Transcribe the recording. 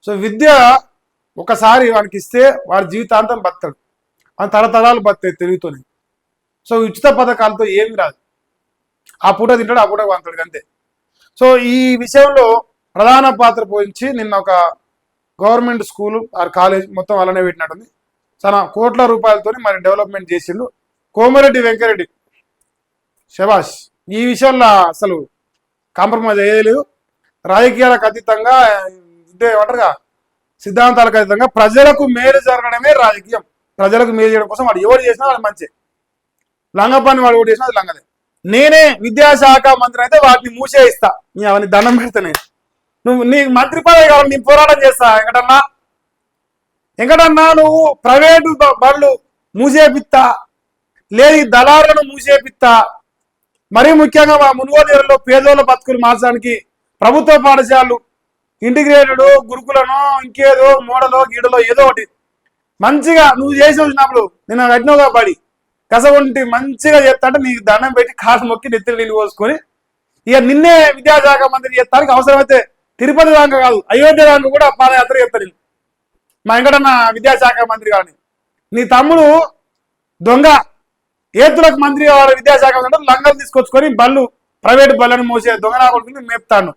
So విద్య ఒకసారి వానికి ఇస్తే వాడి జీవితాంతం బతాడు, వాని తరతరాలు బతాయి తెలివితోనే. సో ఉచిత పథకాలతో ఏమి రాదు, ఆ పూట తింటాడు, ఆ పూట వంతాడు అంతే. సో ఈ విషయంలో ప్రధాన పాత్ర పోయించి నిన్న ఒక గవర్నమెంట్ స్కూల్ ఆర్ కాలేజ్ మొత్తం అలానే పెట్టినట్టుంది. చాలా కోట్ల రూపాయలతో మరి డెవలప్మెంట్ చేసిండు కోమరెడ్డి వెంకరెడ్డి. శబాష్. ఈ విషయంలో అసలు కాంప్రమైజ్ అయ్యేలేదు. రాజకీయాలకు అతీతంగా ఇదే ఏమంటారుగా సిద్ధాంతాలకు అతీతంగా ప్రజలకు మేలు జరగడమే రాజకీయం. ప్రజలకు మేలు చేయడం కోసం వాడు ఎవరు చేసినా వాడు మంచి, లంగపాన్ని వాడు ఓటు చేసినా అది లంగదే. నేనే విద్యాశాఖ మంత్రి అయితే వాటిని మూసేయిస్తా, అవన్నీ దండం పెడితేనే. నువ్వు నీ మంత్రి పదవి కావాలి, నీ పోరాటం చేస్తా. వెంకటన్నా నువ్వు ప్రైవేటు బళ్ళు మూసేపిస్తా, లేదు దళారులను మూసేపిస్తా. మరీ ముఖ్యంగా మా మునుగోడు జిల్లాలో పేదోళ్ళ బతుకులు మార్చడానికి ప్రభుత్వ పాఠశాలలు ఇంటిగ్రేటెడ్ గురుకులను ఇంకేదో మోడలో గీడలో ఏదో ఒకటి మంచిగా నువ్వు చేసి వచ్చినప్పుడు నేను కట్టినవుగా బడి కసగొంటి మంచిగా చేస్తాంటే నీకు దండం పెట్టి కాలు మొక్కి నెత్తిని నీళ్ళు పోసుకొని ఇక నిన్నే విద్యాశాఖ మంత్రి చేస్తానికి అవసరమైతే తిరుపతి దాకా కాదు అయోధ్య దాకా కూడా పాదయాత్ర చేస్తాను నేను, మా వెంకటన్న విద్యాశాఖ మంత్రి కానీ. నీ తమ్ముడు దొంగ ఏతులకు మంత్రి విద్యాశాఖ మంత్రి లంగలు తీసుకొచ్చుకొని బళ్ళు ప్రైవేటు బళ్ళను మోసే దొంగ నా కొడుకుని మేపుతాను.